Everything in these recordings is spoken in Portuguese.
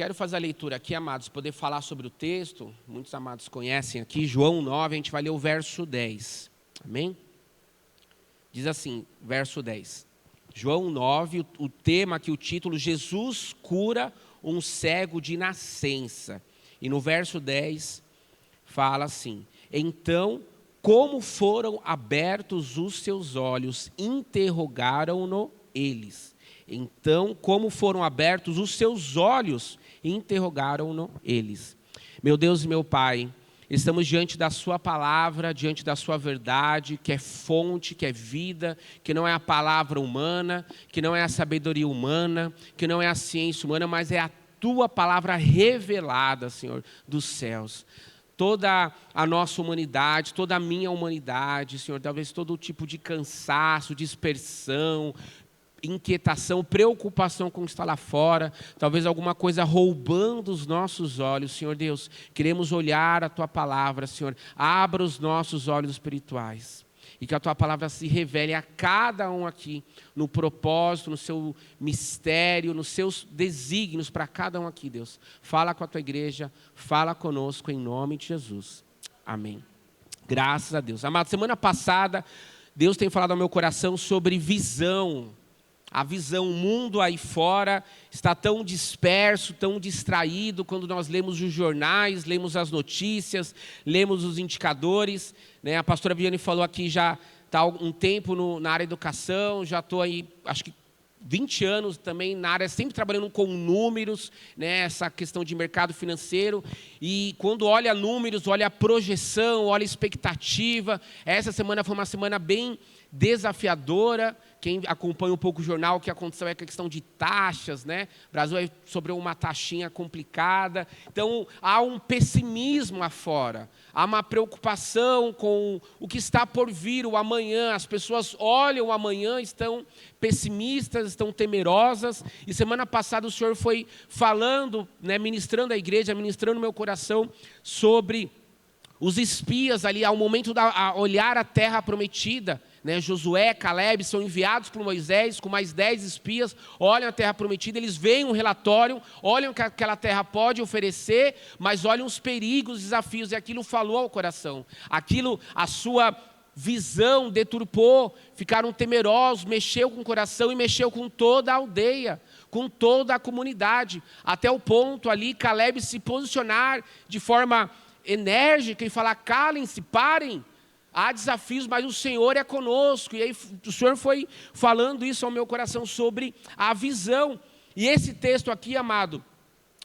quero fazer a leitura aqui, amados, poder falar sobre o texto. Muitos amados conhecem aqui, João 9, a gente vai ler o verso 10. Amém? Diz assim, verso 10. João 9, o tema aqui, o título, Jesus cura um cego de nascença. E no verso 10, fala assim: então, como foram abertos os seus olhos, interrogaram-no eles. Então, como foram abertos os seus olhos, interrogaram-no eles. Meu Deus e meu Pai, estamos diante da sua palavra, diante da sua verdade, que é fonte, que é vida, que não é a palavra humana, que não é a sabedoria humana, que não é a ciência humana, mas é a tua palavra revelada, Senhor, dos céus. Toda a nossa humanidade, toda a minha humanidade, Senhor, talvez todo tipo de cansaço, dispersão, inquietação, preocupação com o que está lá fora, talvez alguma coisa roubando os nossos olhos, Senhor Deus, queremos olhar a Tua palavra, Senhor, abra os nossos olhos espirituais, e que a Tua palavra se revele a cada um aqui, no propósito, no seu mistério, nos seus desígnios para cada um aqui, Deus. Fala com a Tua igreja, fala conosco em nome de Jesus. Amém. Graças a Deus. Amado, semana passada, Deus tem falado ao meu coração sobre visão. A visão, o mundo aí fora está tão disperso, tão distraído, quando nós lemos os jornais, lemos as notícias, lemos os indicadores, né? A pastora Viane falou aqui, já está há um tempo na área de educação, já estou aí, acho que 20 anos também na área, sempre trabalhando com números, né? Essa questão de mercado financeiro, e quando olha números, olha a projeção, olha a expectativa. Essa semana foi uma semana bem desafiadora. Quem acompanha um pouco o jornal, o que aconteceu é a questão de taxas, né? O Brasil sobre uma taxinha complicada. Então, há um pessimismo lá fora. Há uma preocupação com o que está por vir, o amanhã. As pessoas olham o amanhã, estão pessimistas, estão temerosas. E semana passada o Senhor foi falando, né, ministrando a igreja, ministrando o meu coração sobre os espias ali, ao momento de olhar a terra prometida, né? Josué, Caleb são enviados por Moisés com mais 10 espias, olham a terra prometida, eles veem um relatório, olham o que aquela terra pode oferecer, mas olham os perigos, os desafios, e aquilo falou ao coração, aquilo, a sua visão deturpou, ficaram temerosos, mexeu com o coração e mexeu com toda a aldeia, com toda a comunidade, até o ponto ali, Caleb se posicionar de forma enérgica e falar: calem-se, parem, há desafios, mas o Senhor é conosco. E aí o Senhor foi falando isso ao meu coração sobre a visão. E esse texto aqui, amado,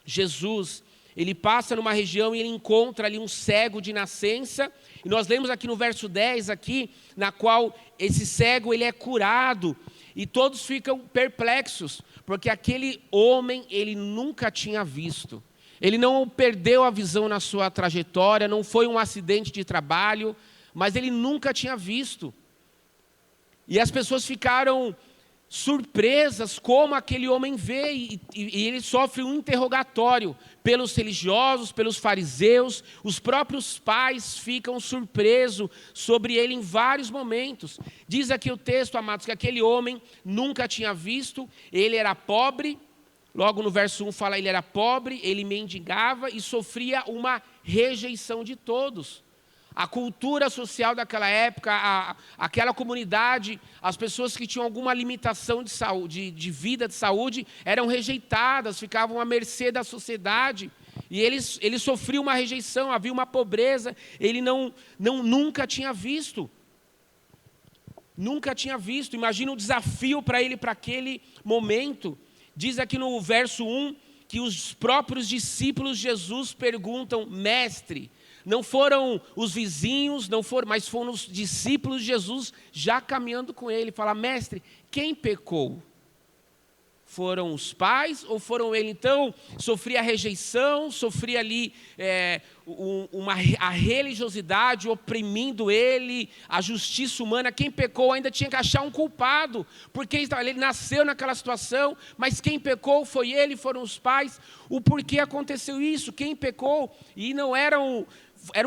Jesus, ele passa numa região e ele encontra ali um cego de nascença, e nós lemos aqui no verso 10 aqui, na qual esse cego ele é curado, e todos ficam perplexos, porque aquele homem ele nunca tinha visto. Ele não perdeu a visão na sua trajetória, não foi um acidente de trabalho, mas ele nunca tinha visto. E as pessoas ficaram surpresas como aquele homem vê, e ele sofre um interrogatório pelos religiosos, pelos fariseus. Os próprios pais ficam surpresos sobre ele em vários momentos. Diz aqui o texto, amados, que aquele homem nunca tinha visto, ele era pobre. Logo no verso 1 fala, ele era pobre, ele mendigava e sofria uma rejeição de todos. A cultura social daquela época, aquela comunidade, as pessoas que tinham alguma limitação de saúde, de vida, de saúde, eram rejeitadas, ficavam à mercê da sociedade. E ele sofria uma rejeição, havia uma pobreza, ele nunca tinha visto. Nunca tinha visto, imagina o desafio para ele, para aquele momento. Diz aqui no verso 1 que os próprios discípulos de Jesus perguntam: mestre, não foram os vizinhos, mas foram os discípulos de Jesus já caminhando com ele. Fala: mestre, quem pecou? Foram os pais ou foram ele? Então, sofria rejeição, sofria ali a religiosidade oprimindo ele, a justiça humana. Quem pecou ainda tinha que achar um culpado, porque ele nasceu naquela situação, mas quem pecou foi ele, foram os pais. O porquê aconteceu isso? Quem pecou? E não eram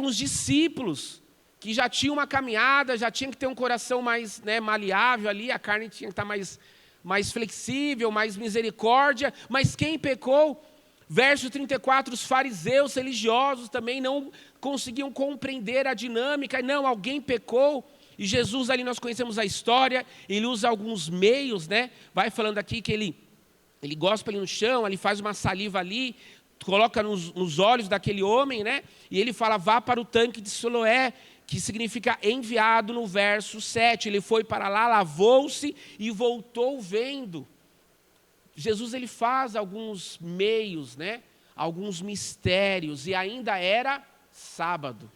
os discípulos, que já tinham uma caminhada, já tinham que ter um coração mais, né, maleável ali, a carne tinha que estar mais flexível, mais misericórdia. Mas quem pecou Verso 34, os fariseus religiosos também não conseguiam compreender a dinâmica. Não, alguém pecou. E Jesus ali, nós conhecemos a história, ele usa alguns meios, né? Vai falando aqui que ele gospe ali no chão, ele faz uma saliva ali, coloca nos olhos daquele homem, né? E ele fala, vá para o tanque de Siloé, que significa enviado no verso 7. Ele foi para lá, lavou-se e voltou vendo. Jesus ele faz alguns meios, né? Alguns mistérios, e ainda era sábado.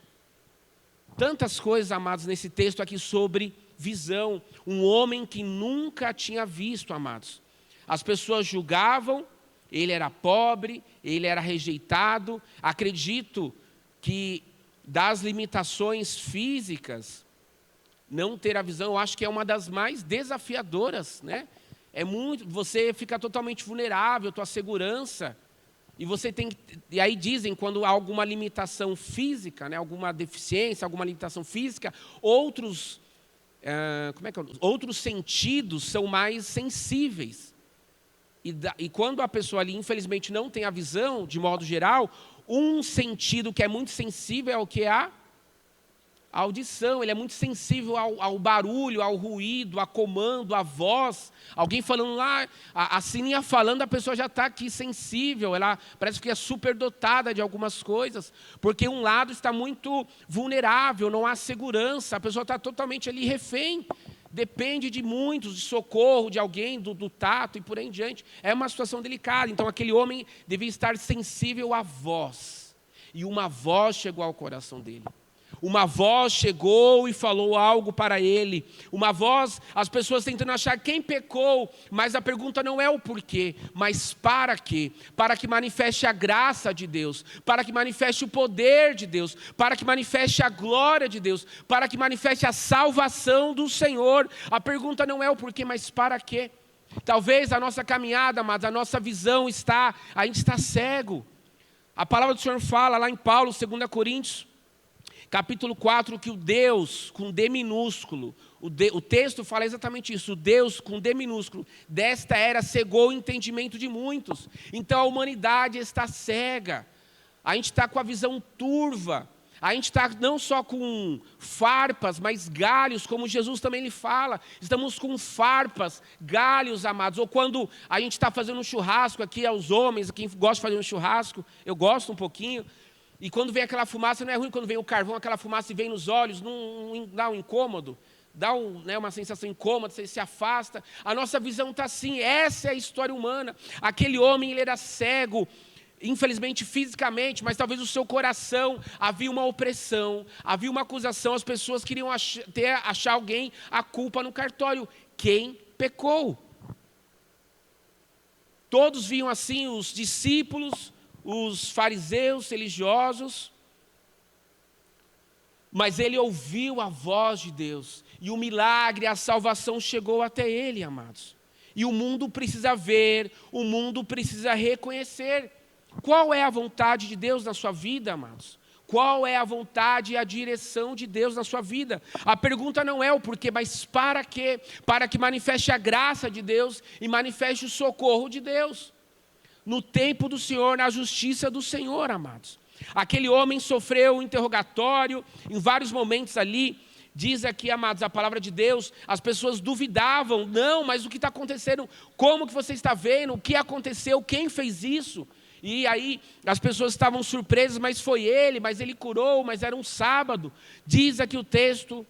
Tantas coisas, amados, nesse texto aqui sobre visão. Um homem que nunca tinha visto, amados. As pessoas julgavam, ele era pobre, ele era rejeitado. Acredito que das limitações físicas, não ter a visão, eu acho que é uma das mais desafiadoras, né? Você fica totalmente vulnerável, tua segurança, e aí dizem, quando há alguma limitação física, né, alguma deficiência, alguma limitação física, outros sentidos são mais sensíveis. E quando a pessoa ali, infelizmente, não tem a visão, de modo geral, um sentido que é muito sensível é o que? A audição. Ele é muito sensível ao barulho, ao ruído, a comando, à voz. Alguém falando lá, a sininha falando, a pessoa já está aqui sensível. Ela parece que é superdotada de algumas coisas. Porque um lado está muito vulnerável, não há segurança. A pessoa está totalmente ali refém. Depende de muitos, de socorro, de alguém, do tato e por aí em diante. É uma situação delicada. Então aquele homem devia estar sensível à voz. E uma voz chegou ao coração dele. Uma voz chegou e falou algo para ele. Uma voz, as pessoas tentando achar quem pecou, mas a pergunta não é o porquê, mas para quê? Para que manifeste a graça de Deus, para que manifeste o poder de Deus, para que manifeste a glória de Deus, para que manifeste a salvação do Senhor. A pergunta não é o porquê, mas para quê? Talvez a nossa caminhada, mas a nossa visão a gente está cego. A palavra do Senhor fala lá em Paulo, 2 Coríntios, capítulo 4, que o Deus, com D minúsculo, o texto fala exatamente isso, o Deus, com D minúsculo, desta era cegou o entendimento de muitos. Então a humanidade está cega, a gente está com a visão turva, a gente está não só com farpas, mas galhos, como Jesus também lhe fala. Estamos com farpas, galhos, amados. Ou quando a gente está fazendo um churrasco aqui, aos homens, quem gosta de fazer um churrasco, eu gosto um pouquinho. E quando vem aquela fumaça, não é ruim quando vem o carvão, aquela fumaça e vem nos olhos, não dá um incômodo, dá uma sensação incômoda, você se afasta. A nossa visão está assim, essa é a história humana. Aquele homem, ele era cego, infelizmente fisicamente, mas talvez o seu coração, havia uma opressão, havia uma acusação, as pessoas queriam achar alguém a culpa no cartório. Quem pecou? Todos viam assim, os discípulos, os fariseus religiosos, mas ele ouviu a voz de Deus, e o milagre, a salvação chegou até ele, amados. E o mundo precisa ver, o mundo precisa reconhecer. Qual é a vontade de Deus na sua vida, amados? Qual é a vontade e a direção de Deus na sua vida? A pergunta não é o porquê, mas para quê? Para que manifeste a graça de Deus e manifeste o socorro de Deus. No tempo do Senhor, na justiça do Senhor, amados. Aquele homem sofreu um interrogatório, em vários momentos ali, diz aqui, amados, a palavra de Deus, as pessoas duvidavam, não, mas o que está acontecendo? Como que você está vendo? O que aconteceu? Quem fez isso? E aí as pessoas estavam surpresas, mas ele curou, mas era um sábado. Diz aqui o texto,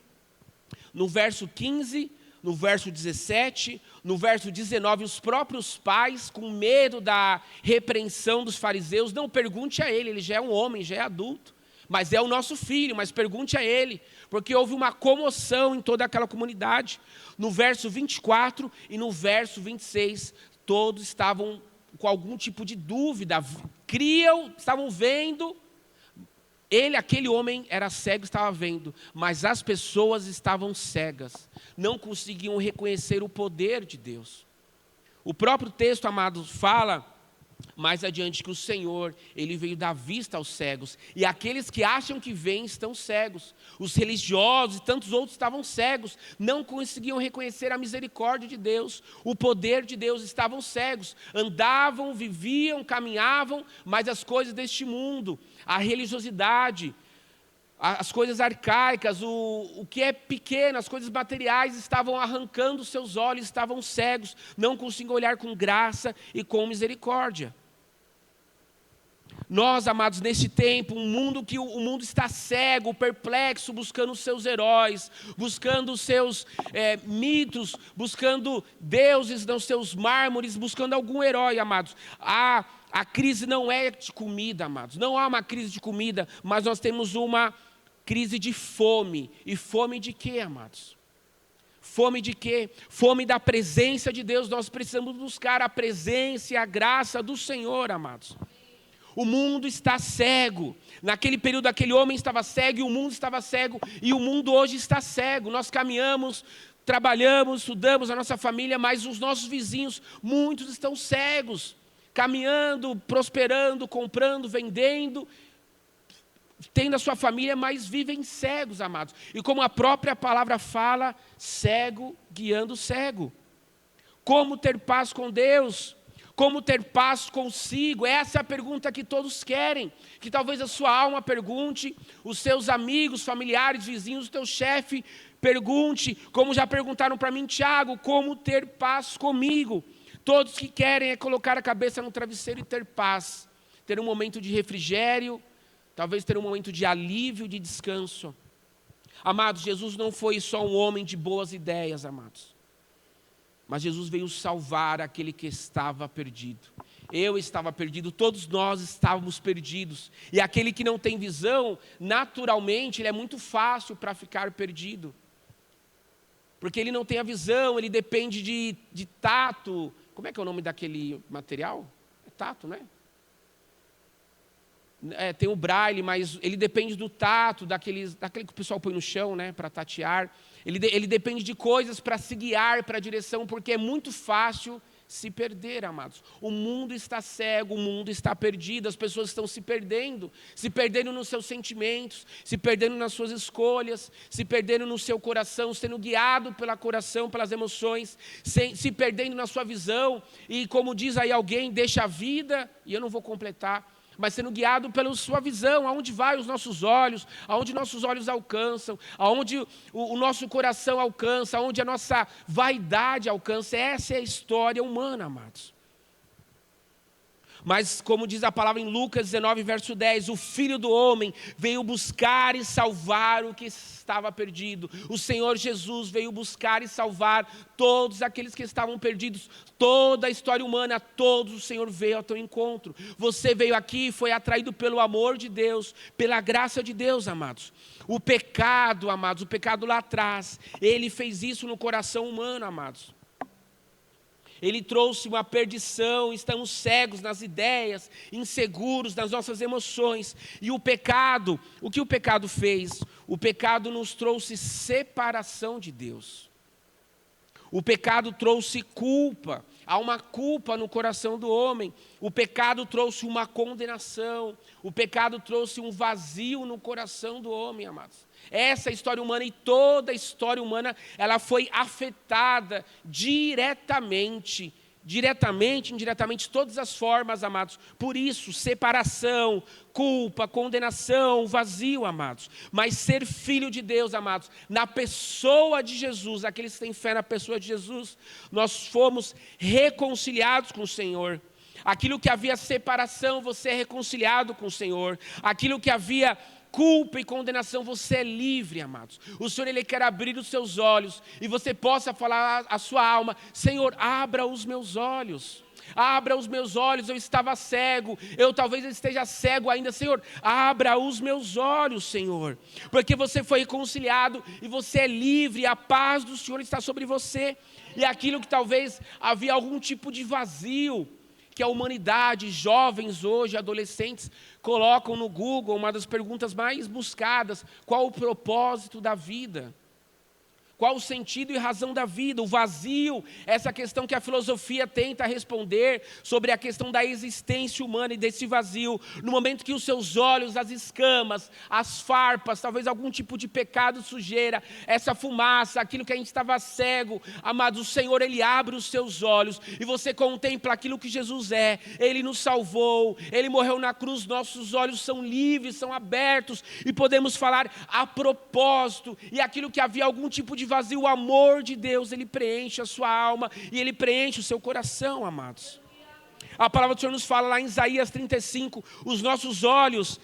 no verso 15, no verso 17, no verso 19, os próprios pais, com medo da repreensão dos fariseus, não pergunte a ele já é um homem, já é adulto, mas é o nosso filho, mas pergunte a ele, porque houve uma comoção em toda aquela comunidade. No verso 24 e no verso 26, todos estavam com algum tipo de dúvida, estavam vendo. Aquele homem era cego, estava vendo, mas as pessoas estavam cegas, não conseguiam reconhecer o poder de Deus. O próprio texto, amados, fala Mais adiante que o Senhor, Ele veio dar vista aos cegos. E aqueles que acham que veem estão cegos. Os religiosos e tantos outros estavam cegos. Não conseguiam reconhecer a misericórdia de Deus. O poder de Deus, estavam cegos. Andavam, viviam, caminhavam, mas as coisas deste mundo, a religiosidade, as coisas arcaicas, o que é pequeno, as coisas materiais estavam arrancando seus olhos, estavam cegos. Não conseguiam olhar com graça e com misericórdia. Nós, amados, neste tempo, o mundo está cego, perplexo, buscando os seus heróis, buscando os seus mitos, buscando deuses nos seus mármores, buscando algum herói, amados. A crise não é de comida, amados, não há uma crise de comida, mas nós temos uma crise de fome. E fome de quê, amados? Fome de quê? Fome da presença de Deus. Nós precisamos buscar a presença e a graça do Senhor, amados. O mundo está cego. Naquele período, aquele homem estava cego e o mundo estava cego. E o mundo hoje está cego. Nós caminhamos, trabalhamos, estudamos a nossa família, mas os nossos vizinhos, muitos estão cegos. Caminhando, prosperando, comprando, vendendo, tendo a sua família, mas vivem cegos, amados. E como a própria palavra fala, cego guiando cego. Como ter paz com Deus? Como ter paz consigo? Essa é a pergunta que todos querem. Que talvez a sua alma pergunte, os seus amigos, familiares, vizinhos, o teu chefe pergunte, como já perguntaram para mim, Tiago, como ter paz comigo? Todos que querem é colocar a cabeça no travesseiro e ter paz. Ter um momento de refrigério, talvez ter um momento de alívio, de descanso. Amados, Jesus não foi só um homem de boas ideias, amados. Mas Jesus veio salvar aquele que estava perdido. Eu estava perdido, todos nós estávamos perdidos. E aquele que não tem visão, naturalmente, ele é muito fácil para ficar perdido. Porque ele não tem a visão, ele depende de tato. Como é que é o nome daquele material? É tato, né? Tem o braille, mas ele depende do tato, daquele que o pessoal põe no chão, né, para tatear. Ele depende de coisas para se guiar para a direção, porque é muito fácil se perder, amados. O mundo está cego, o mundo está perdido, as pessoas estão se perdendo nos seus sentimentos, se perdendo nas suas escolhas, se perdendo no seu coração, sendo guiado pelo coração, pelas emoções, se perdendo na sua visão, e como diz aí alguém, deixa a vida, e eu não vou completar, mas sendo guiado pela sua visão, aonde vai os nossos olhos, aonde nossos olhos alcançam, aonde o nosso coração alcança, aonde a nossa vaidade alcança. Essa é a história humana, amados. Mas como diz a palavra em Lucas 19, verso 10, o Filho do Homem veio buscar e salvar o que estava perdido. O Senhor Jesus veio buscar e salvar todos aqueles que estavam perdidos. Toda a história humana, todos o Senhor veio ao teu encontro. Você veio aqui e foi atraído pelo amor de Deus, pela graça de Deus, amados. O pecado, amados, o pecado lá atrás, ele fez isso no coração humano, amados. Ele trouxe uma perdição, estamos cegos nas ideias, inseguros nas nossas emoções. E o pecado, o que o pecado fez? O pecado nos trouxe separação de Deus. O pecado trouxe culpa, há uma culpa no coração do homem. O pecado trouxe uma condenação, o pecado trouxe um vazio no coração do homem, amados. Essa história humana e toda a história humana, ela foi afetada diretamente, indiretamente, todas as formas, amados. Por isso, separação, culpa, condenação, vazio, amados. Mas ser filho de Deus, amados, na pessoa de Jesus, aqueles que têm fé na pessoa de Jesus, nós fomos reconciliados com o Senhor. Aquilo que havia separação, você é reconciliado com o Senhor. Aquilo que havia culpa e condenação, você é livre, amados. O Senhor, Ele quer abrir os seus olhos e você possa falar à sua alma: Senhor, abra os meus olhos. Abra os meus olhos, eu estava cego, eu talvez esteja cego ainda, Senhor, abra os meus olhos, Senhor, porque você foi reconciliado e você é livre, a paz do Senhor está sobre você, e aquilo que talvez havia algum tipo de vazio, que a humanidade, jovens hoje, adolescentes, colocam no Google, uma das perguntas mais buscadas: qual o propósito da vida? Qual o sentido e razão da vida? O vazio, essa questão que a filosofia tenta responder sobre a questão da existência humana e desse vazio. No momento que os seus olhos, as escamas, as farpas, talvez algum tipo de pecado, sujeira, essa fumaça, aquilo que a gente estava cego, amados, o Senhor, Ele abre os seus olhos e você contempla aquilo que Jesus é. Ele nos salvou, Ele morreu na cruz, nossos olhos são livres, são abertos e podemos falar a propósito. E aquilo que havia algum tipo de vazio, o amor de Deus, Ele preenche a sua alma e Ele preenche o seu coração, amados. A palavra do Senhor nos fala lá em Isaías 35, os nossos olhos,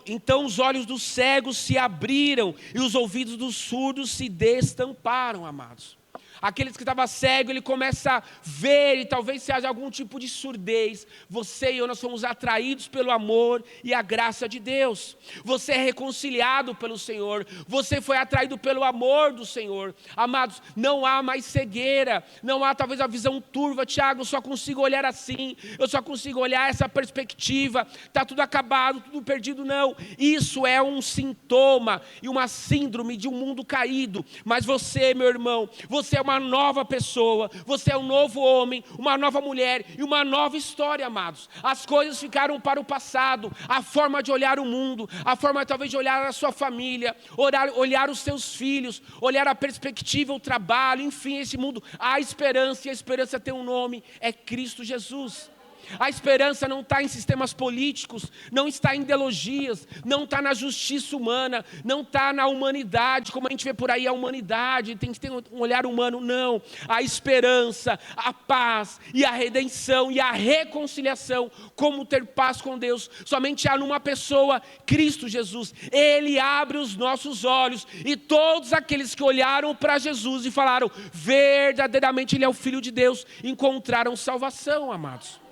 então os olhos dos cegos se abriram e os ouvidos dos surdos se destamparam, amados. Aqueles que estavam cegos, ele começa a ver, e talvez se haja algum tipo de surdez. Você e eu, nós somos atraídos pelo amor e a graça de Deus. Você é reconciliado pelo Senhor, você foi atraído pelo amor do Senhor. Amados, não há mais cegueira, não há talvez a visão turva. Tiago, eu só consigo olhar assim, eu só consigo olhar essa perspectiva, está tudo acabado, tudo perdido. Não, isso é um sintoma e uma síndrome de um mundo caído. Mas você, meu irmão, você é uma nova pessoa, você é um novo homem, uma nova mulher e uma nova história, amados. As coisas ficaram para o passado, a forma de olhar o mundo, a forma talvez de olhar a sua família, olhar os seus filhos, olhar a perspectiva, o trabalho, enfim, esse mundo. Há esperança, e a esperança tem um nome, é Cristo Jesus. A esperança não está em sistemas políticos, não está em ideologias, não está na justiça humana, não está na humanidade, como a gente vê por aí a humanidade, tem que ter um olhar humano, não. A esperança, a paz e a redenção e a reconciliação, como ter paz com Deus, somente há numa pessoa, Cristo Jesus. Ele abre os nossos olhos e todos aqueles que olharam para Jesus e falaram, verdadeiramente Ele é o Filho de Deus, encontraram salvação, amados.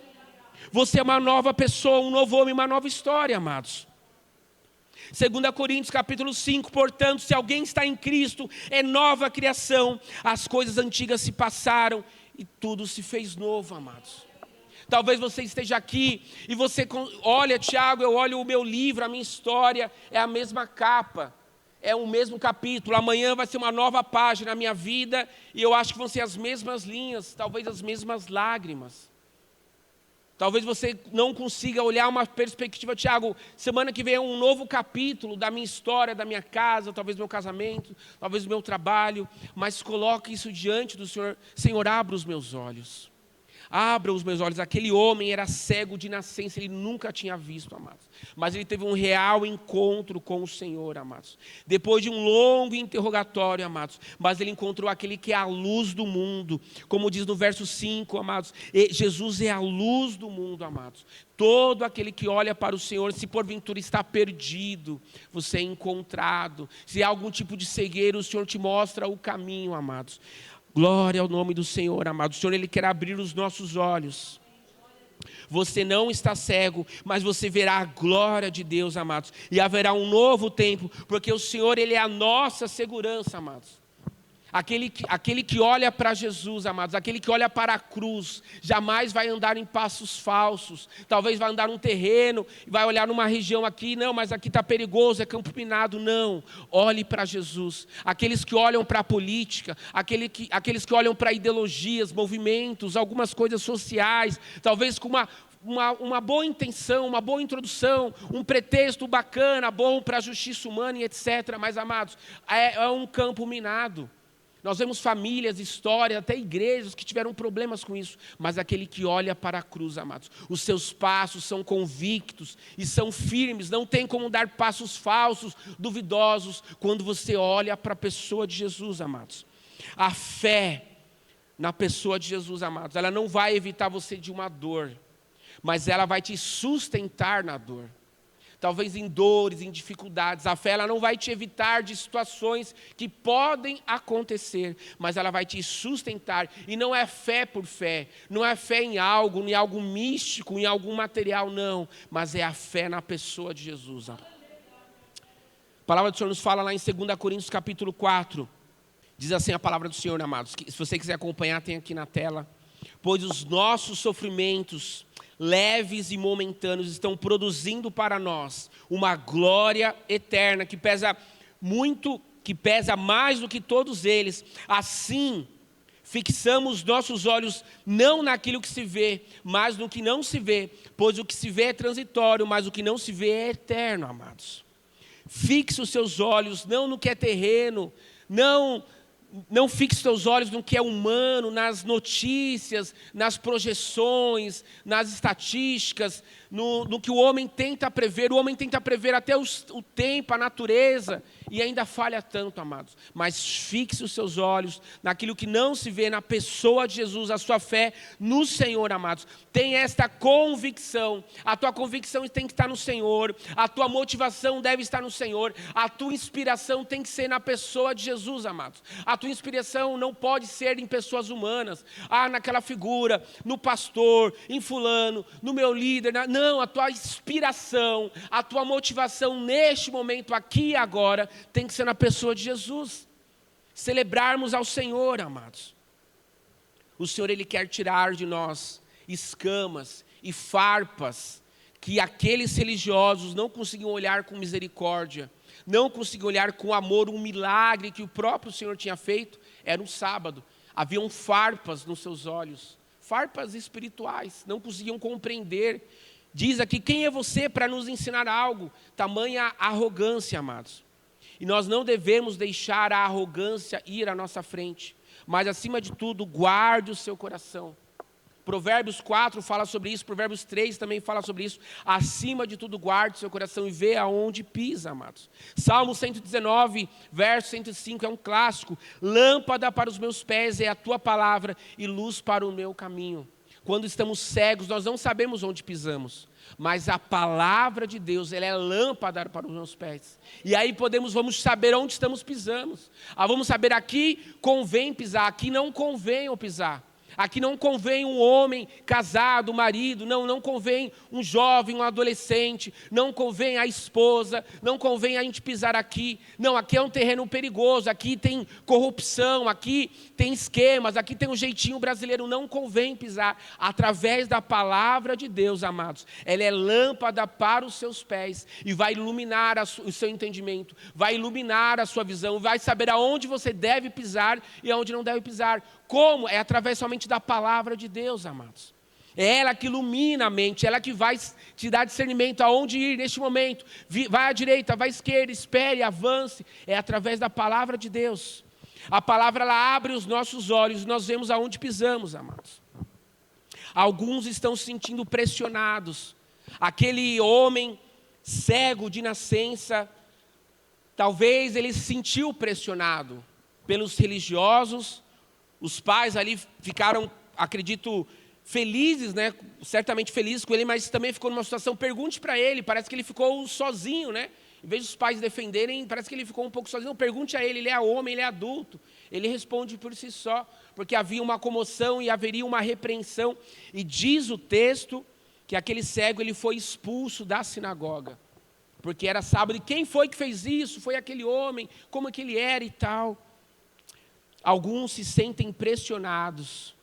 Você é uma nova pessoa, um novo homem, uma nova história, amados. 2 Coríntios capítulo 5, portanto, se alguém está em Cristo, é nova criação. As coisas antigas se passaram e tudo se fez novo, amados. Talvez você esteja aqui e você olha, Tiago, eu olho o meu livro, a minha história, é a mesma capa. É o mesmo capítulo, amanhã vai ser uma nova página na minha vida e eu acho que vão ser as mesmas linhas, talvez as mesmas lágrimas. Talvez você não consiga olhar uma perspectiva, Tiago, semana que vem é um novo capítulo da minha história, da minha casa, talvez do meu casamento, talvez do meu trabalho, mas coloque isso diante do Senhor. Senhor, abra os meus olhos. Abra os meus olhos. Aquele homem era cego de nascença, ele nunca tinha visto, amados. Mas ele teve um real encontro com o Senhor, amados. Depois de um longo interrogatório, amados. Mas ele encontrou aquele que é a luz do mundo. Como diz no verso 5, amados. Jesus é a luz do mundo, amados. Todo aquele que olha para o Senhor, se porventura está perdido, você é encontrado. Se há algum tipo de cegueira, o Senhor te mostra o caminho, amados. Glória ao nome do Senhor, amado. O Senhor, Ele quer abrir os nossos olhos. Você não está cego, mas você verá a glória de Deus, amados. E haverá um novo tempo, porque o Senhor, Ele é a nossa segurança, amados. Aquele que olha para Jesus, amados, aquele que olha para a cruz, jamais vai andar em passos falsos. Talvez vai andar num terreno, vai olhar numa região aqui, não, mas aqui está perigoso, é campo minado, não. Olhe para Jesus. Aqueles que olham para a política, aqueles que olham para ideologias, movimentos, algumas coisas sociais, talvez com uma boa intenção, uma boa introdução, um pretexto bacana, bom para a justiça humana e etc. Mas, amados, é um campo minado. Nós vemos famílias, histórias, até igrejas que tiveram problemas com isso. Mas aquele que olha para a cruz, amados, os seus passos são convictos e são firmes. Não tem como dar passos falsos, duvidosos, quando você olha para a pessoa de Jesus, amados. A fé na pessoa de Jesus, amados, ela não vai evitar você de uma dor, mas ela vai te sustentar na dor. Talvez em dores, em dificuldades. A fé ela não vai te evitar de situações que podem acontecer, mas ela vai te sustentar. E não é fé por fé, não é fé em algo místico, em algum material, não. Mas é a fé na pessoa de Jesus. A palavra do Senhor nos fala lá em 2 Coríntios capítulo 4. Diz assim a palavra do Senhor, amados. Se você quiser acompanhar, tem aqui na tela. Pois os nossos sofrimentos leves e momentâneos estão produzindo para nós uma glória eterna que pesa muito que pesa mais do que todos eles. Assim, fixamos nossos olhos não naquilo que se vê, mas no que não se vê, pois o que se vê é transitório, mas o que não se vê é eterno, amados. Fixe os seus olhos não no que é terreno, não fixe seus olhos no que é humano, nas notícias, nas projeções, nas estatísticas, no que o homem tenta prever. O homem tenta prever até o tempo, a natureza, e ainda falha tanto, amados. Mas fixe os seus olhos naquilo que não se vê, na pessoa de Jesus, a sua fé no Senhor, amados. Tem esta convicção. A tua convicção tem que estar no Senhor. A tua motivação deve estar no Senhor. A tua inspiração tem que ser na pessoa de Jesus, amados. A tua inspiração não pode ser em pessoas humanas. Naquela figura, no pastor, em fulano, no meu líder. Não, a tua inspiração, a tua motivação neste momento, aqui e agora, tem que ser na pessoa de Jesus. Celebrarmos ao Senhor, amados. O Senhor, Ele quer tirar de nós escamas e farpas que aqueles religiosos não conseguiam olhar com misericórdia, não conseguiam olhar com amor. Um milagre que o próprio Senhor tinha feito era um sábado. Haviam farpas nos seus olhos, farpas espirituais, não conseguiam compreender. Diz aqui, quem é você para nos ensinar algo? Tamanha arrogância, amados. E nós não devemos deixar a arrogância ir à nossa frente, mas acima de tudo, guarde o seu coração. Provérbios 4 fala sobre isso, Provérbios 3 também fala sobre isso. Acima de tudo, guarde o seu coração e vê aonde pisa, amados. Salmo 119, verso 105, é um clássico. Lâmpada para os meus pés é a tua palavra e luz para o meu caminho. Quando estamos cegos, nós não sabemos onde pisamos, mas a palavra de Deus, ela é lâmpada para os meus pés. E aí vamos saber onde estamos pisando. Vamos saber, aqui convém pisar, aqui não convém eu pisar. Aqui não convém um homem casado, um marido, não convém um jovem, um adolescente, não convém a esposa, não convém a gente pisar aqui. Não, aqui é um terreno perigoso, aqui tem corrupção, aqui tem esquemas, aqui tem um jeitinho brasileiro, não convém pisar. Através da palavra de Deus, amados, ela é lâmpada para os seus pés e vai iluminar o seu entendimento, vai iluminar a sua visão, vai saber aonde você deve pisar e aonde não deve pisar. Como? É através somente da palavra de Deus, amados. É ela que ilumina a mente, ela que vai te dar discernimento aonde ir neste momento. Vai à direita, vai à esquerda, espere, avance. É através da palavra de Deus. A palavra, ela abre os nossos olhos, nós vemos aonde pisamos, amados. Alguns estão se sentindo pressionados. Aquele homem cego de nascença, talvez ele se sentiu pressionado pelos religiosos. Os pais ali ficaram, acredito, felizes, né? Certamente felizes com ele, mas também ficou numa situação, pergunte para ele, parece que ele ficou sozinho, né? Em vez dos pais defenderem, parece que ele ficou um pouco sozinho. Pergunte a ele, ele é homem, ele é adulto. Ele responde por si só, porque havia uma comoção e haveria uma repreensão. E diz o texto que aquele cego, ele foi expulso da sinagoga, porque era sábado. E quem foi que fez isso? Foi aquele homem, como que ele era e tal. Alguns se sentem pressionados,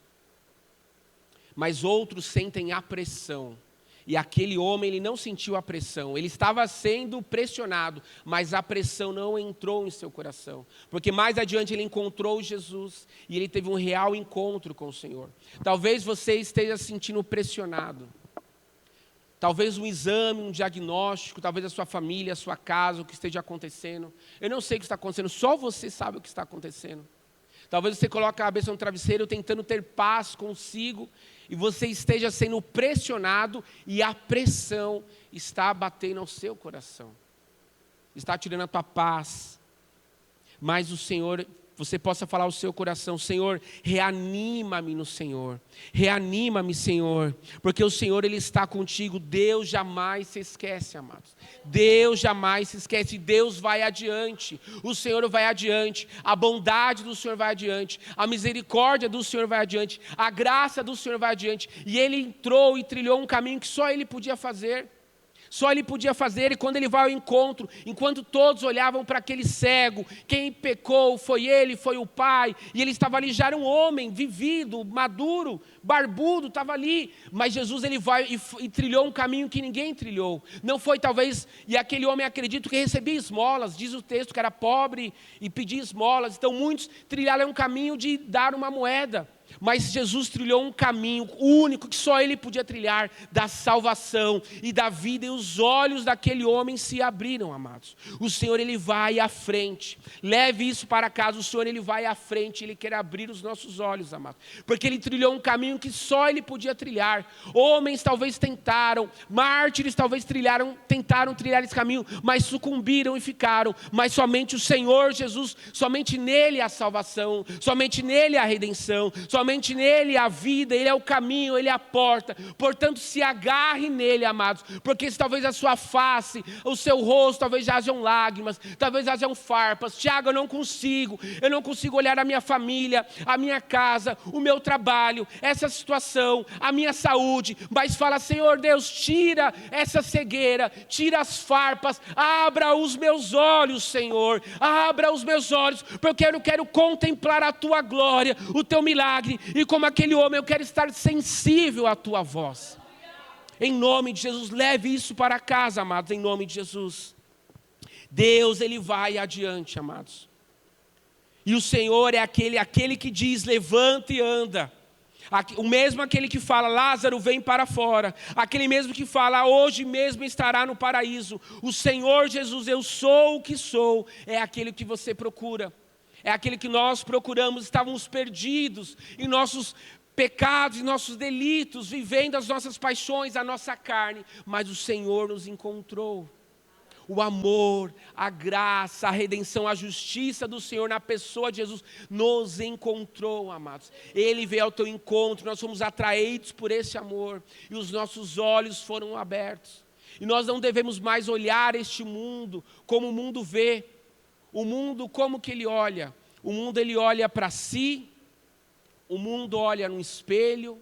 mas outros sentem a pressão. E aquele homem, ele não sentiu a pressão, ele estava sendo pressionado, mas a pressão não entrou em seu coração. Porque mais adiante ele encontrou Jesus e ele teve um real encontro com o Senhor. Talvez você esteja se sentindo pressionado. Talvez um exame, um diagnóstico, talvez a sua família, a sua casa, o que esteja acontecendo. Eu não sei o que está acontecendo, só você sabe o que está acontecendo. Talvez você coloque a cabeça no travesseiro tentando ter paz consigo e você esteja sendo pressionado e a pressão está batendo ao seu coração. Está tirando a tua paz. Mas o Senhor, você possa falar ao seu coração, Senhor, reanima-me no Senhor. Reanima-me, Senhor, porque o Senhor, Ele está contigo. Deus jamais se esquece, amados. Deus jamais se esquece. Deus vai adiante. O Senhor vai adiante. A bondade do Senhor vai adiante. A misericórdia do Senhor vai adiante. A graça do Senhor vai adiante. E Ele entrou e trilhou um caminho que só Ele podia fazer. Só Ele podia fazer, e quando Ele vai ao encontro, enquanto todos olhavam para aquele cego, quem pecou foi ele, foi o pai, e ele estava ali, já era um homem, vivido, maduro, barbudo, estava ali, mas Jesus ele vai e trilhou um caminho que ninguém trilhou, não foi talvez, e aquele homem acredito que recebia esmolas, diz o texto que era pobre e pedia esmolas, então muitos trilharam um caminho de dar uma moeda, mas Jesus trilhou um caminho único que só Ele podia trilhar, da salvação e da vida, e os olhos daquele homem se abriram, amados. O Senhor Ele vai à frente, leve isso para casa, o Senhor Ele vai à frente, Ele quer abrir os nossos olhos, amados, porque Ele trilhou um caminho que só Ele podia trilhar. Homens talvez tentaram, mártires talvez tentaram trilhar esse caminho, mas sucumbiram e ficaram, mas somente o Senhor Jesus, somente nele há salvação, somente nele há redenção, somente nele há vida, Ele é o caminho, Ele é a porta, portanto se agarre nele, amados, porque se talvez a sua face, o seu rosto, talvez já hajam lágrimas, talvez hajam farpas, Tiago, eu não consigo olhar a minha família, a minha casa, o meu trabalho, essa situação, a minha saúde, mas fala, Senhor Deus, tira essa cegueira, tira as farpas, abra os meus olhos, Senhor, abra os meus olhos, porque eu quero contemplar a tua glória, o teu milagre, e como aquele homem eu quero estar sensível à tua voz. Em nome de Jesus, leve isso para casa, amados, em nome de Jesus. Deus, Ele vai adiante, amados. E o Senhor é aquele que diz, levanta e anda. O mesmo aquele que fala, Lázaro vem para fora. Aquele mesmo que fala, hoje mesmo estará no paraíso. O Senhor Jesus, eu sou o que sou, é aquele que você procura. É aquele que nós procuramos, estávamos perdidos em nossos pecados, em nossos delitos, vivendo as nossas paixões, a nossa carne, mas o Senhor nos encontrou. O amor, a graça, a redenção, a justiça do Senhor na pessoa de Jesus nos encontrou, amados. Ele veio ao teu encontro, nós fomos atraídos por esse amor e os nossos olhos foram abertos. E nós não devemos mais olhar este mundo como o mundo vê. O mundo, como que ele olha? O mundo ele olha para si, o mundo olha no espelho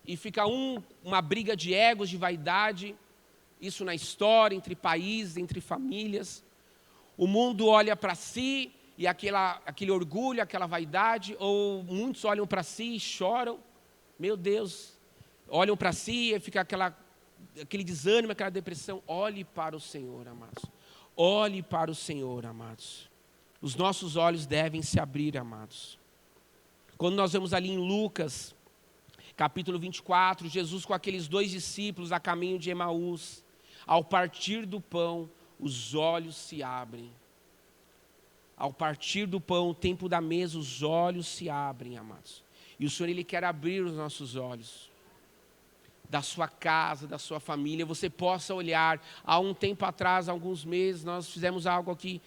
e fica uma briga de egos, de vaidade, isso na história, entre países, entre famílias. O mundo olha para si e aquele orgulho, aquela vaidade, ou muitos olham para si e choram, meu Deus, olham para si e fica aquele desânimo, aquela depressão. Olhe para o Senhor, amados. Olhe para o Senhor, amados. Os nossos olhos devem se abrir, amados. Quando nós vemos ali em Lucas, capítulo 24, Jesus com aqueles 2 discípulos a caminho de Emaús, ao partir do pão, os olhos se abrem. Ao partir do pão, o tempo da mesa, os olhos se abrem, amados. E o Senhor, Ele quer abrir os nossos olhos. Da sua casa, da sua família, você possa olhar. Há um tempo atrás, há alguns meses, nós fizemos algo aqui,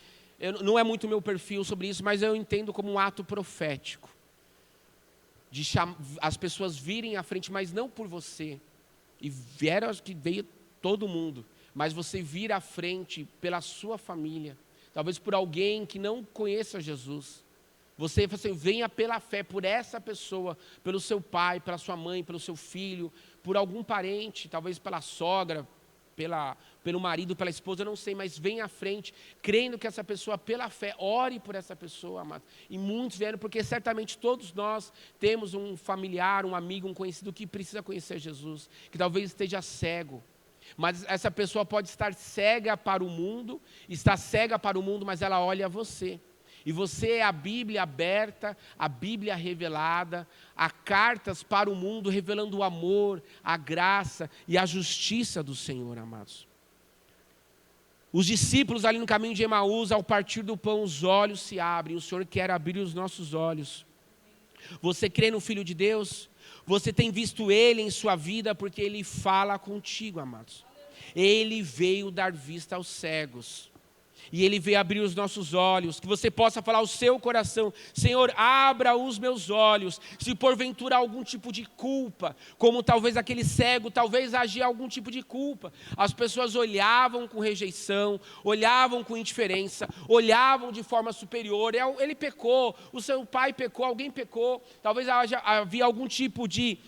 não é muito meu perfil sobre isso, mas eu entendo como um ato profético. De as pessoas virem à frente, mas não por você. E vieram, acho que veio todo mundo. Mas você vir à frente pela sua família. Talvez por alguém que não conheça Jesus. Você venha pela fé, por essa pessoa, pelo seu pai, pela sua mãe, pelo seu filho, por algum parente, talvez pela sogra, pelo marido, pela esposa, eu não sei, mas venha à frente, crendo que essa pessoa, pela fé, ore por essa pessoa, amado. E muitos vieram, porque certamente todos nós temos um familiar, um amigo, um conhecido que precisa conhecer Jesus, que talvez esteja cego. Mas essa pessoa pode estar cega para o mundo, mas ela olha a você. E você é a Bíblia aberta, a Bíblia revelada, há cartas para o mundo revelando o amor, a graça e a justiça do Senhor, amados. Os discípulos ali no caminho de Emaús, ao partir do pão, os olhos se abrem. O Senhor quer abrir os nossos olhos. Você crê no Filho de Deus? Você tem visto Ele em sua vida, porque Ele fala contigo, amados. Ele veio dar vista aos cegos. E Ele veio abrir os nossos olhos, que você possa falar ao seu coração: Senhor, abra os meus olhos, se porventura há algum tipo de culpa, como talvez aquele cego, talvez haja algum tipo de culpa. As pessoas olhavam com rejeição, olhavam com indiferença, olhavam de forma superior. Ele pecou, o seu pai pecou, alguém pecou, talvez havia algum tipo de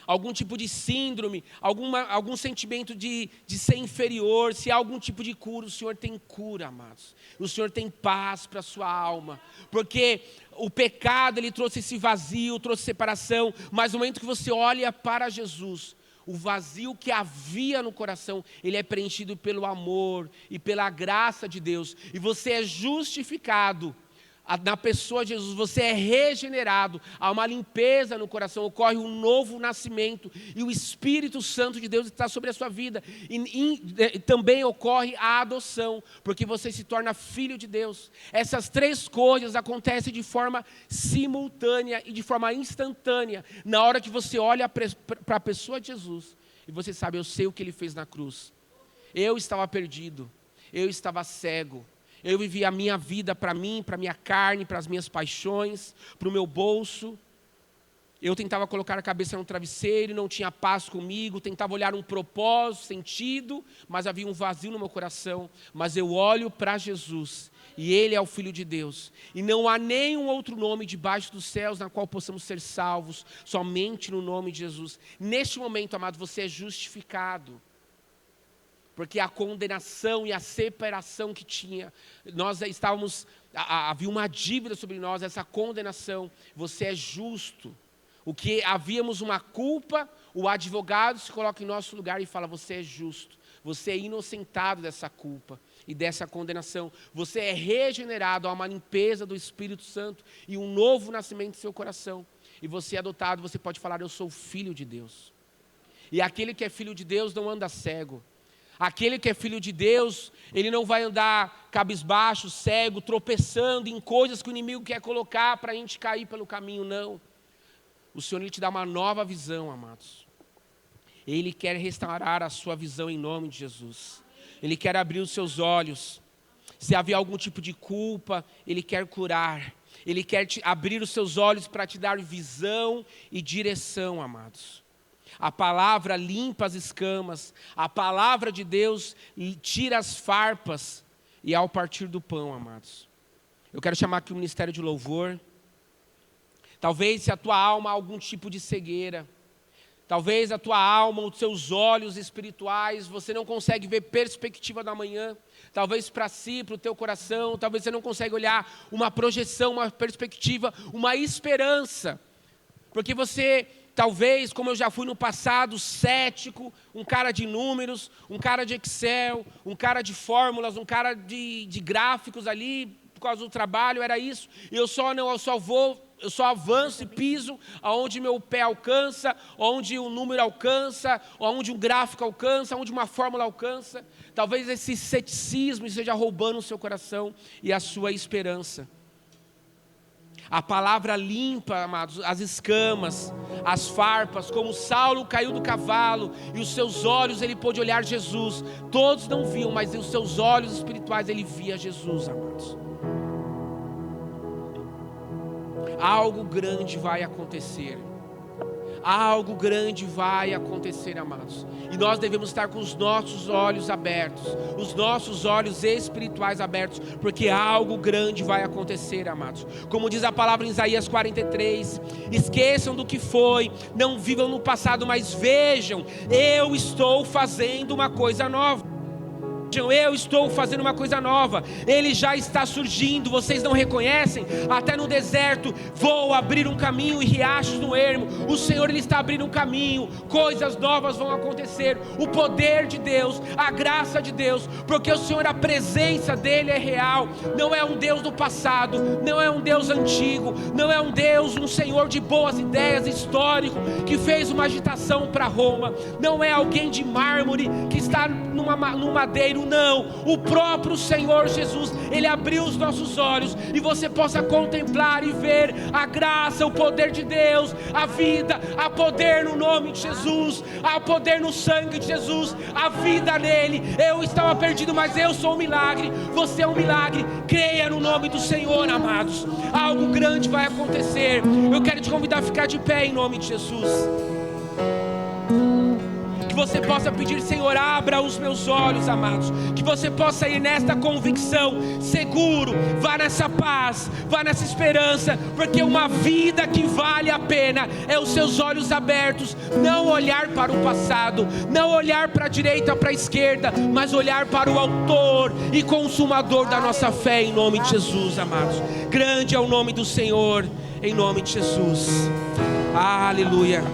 algum tipo de síndrome, algum sentimento de ser inferior, se há algum tipo de cura, o Senhor tem cura, amados. O Senhor tem paz para a sua alma, porque o pecado, ele trouxe esse vazio, trouxe separação, mas no momento que você olha para Jesus, o vazio que havia no coração, ele é preenchido pelo amor e pela graça de Deus, e você é justificado. Na pessoa de Jesus, você é regenerado, há uma limpeza no coração, ocorre um novo nascimento, e o Espírito Santo de Deus está sobre a sua vida, e também ocorre a adoção, porque você se torna filho de Deus. Essas três coisas acontecem de forma simultânea e de forma instantânea, na hora que você olha para a pessoa de Jesus, e você sabe, eu sei o que Ele fez na cruz. Eu estava perdido, eu estava cego, eu vivia a minha vida para mim, para a minha carne, para as minhas paixões, para o meu bolso. Eu tentava colocar a cabeça no travesseiro, não tinha paz comigo, tentava olhar um propósito, sentido, mas havia um vazio no meu coração. Mas eu olho para Jesus, e Ele é o Filho de Deus. E não há nenhum outro nome debaixo dos céus na qual possamos ser salvos, somente no nome de Jesus. Neste momento, amado, você é justificado. Porque a condenação e a separação que tinha, nós estávamos, havia uma dívida sobre nós, essa condenação, você é justo. O que havíamos uma culpa, o advogado se coloca em nosso lugar e fala, você é justo, você é inocentado dessa culpa e dessa condenação, você é regenerado, há uma limpeza do Espírito Santo e um novo nascimento em seu coração, e você é adotado, você pode falar, eu sou filho de Deus. E aquele que é filho de Deus não anda cego. Aquele que é filho de Deus, ele não vai andar cabisbaixo, cego, tropeçando em coisas que o inimigo quer colocar para a gente cair pelo caminho, não. O Senhor, Ele te dá uma nova visão, amados. Ele quer restaurar a sua visão em nome de Jesus. Ele quer abrir os seus olhos. Se havia algum tipo de culpa, Ele quer curar. Ele quer abrir os seus olhos para te dar visão e direção, amados. A palavra limpa as escamas, a palavra de Deus tira as farpas, e ao partir do pão, amados. Eu quero chamar aqui o ministério de louvor. Talvez se a tua alma há algum tipo de cegueira, talvez a tua alma, os seus olhos espirituais, você não consegue ver perspectiva da manhã, talvez para si, para o teu coração, talvez você não consegue olhar uma projeção, uma perspectiva, uma esperança, porque você... Talvez, como eu já fui no passado, cético, um cara de números, um cara de Excel, um cara de fórmulas, um cara de gráficos ali, por causa do trabalho, era isso. E eu só avanço e piso aonde meu pé alcança, onde um número alcança, onde um gráfico alcança, onde uma fórmula alcança. Talvez esse ceticismo esteja roubando o seu coração e a sua esperança. A palavra limpa, amados, as escamas, as farpas, como Saulo caiu do cavalo e os seus olhos ele pôde olhar Jesus. Todos não viam, mas os seus olhos espirituais ele via Jesus, amados. Algo grande vai acontecer. Algo grande vai acontecer, amados. E nós devemos estar com os nossos olhos abertos, os nossos olhos espirituais abertos, porque algo grande vai acontecer, amados. Como diz a palavra em Isaías 43, esqueçam do que foi, não vivam no passado, mas vejam, eu estou fazendo uma coisa nova. Eu estou fazendo uma coisa nova, Ele já está surgindo, vocês não reconhecem? Até no deserto, vou abrir um caminho e riachos no ermo. O Senhor Ele está abrindo um caminho, coisas novas vão acontecer. O poder de Deus, a graça de Deus, porque o Senhor, a presença dEle é real. Não é um Deus do passado, não é um Deus antigo, não é um Deus, um Senhor de boas ideias, histórico, que fez uma agitação para Roma. Não é alguém de mármore que está num madeiro. Não, o próprio Senhor Jesus, Ele abriu os nossos olhos, e você possa contemplar e ver a graça, o poder de Deus, a vida, há poder no nome de Jesus, há poder no sangue de Jesus, a vida nele. Eu estava perdido, mas eu sou um milagre, você é um milagre. Creia no nome do Senhor, amados. Algo grande vai acontecer. Eu quero te convidar a ficar de pé em nome de Jesus. você possa pedir: Senhor, abra os meus olhos, amados. Que você possa ir nesta convicção, seguro, vá nessa paz, vá nessa esperança, porque uma vida que vale a pena é os seus olhos abertos, não olhar para o passado, não olhar para a direita, para a esquerda, mas olhar para o autor e consumador da nossa fé, em nome de Jesus, amados. Grande é o nome do Senhor, em nome de Jesus. Aleluia.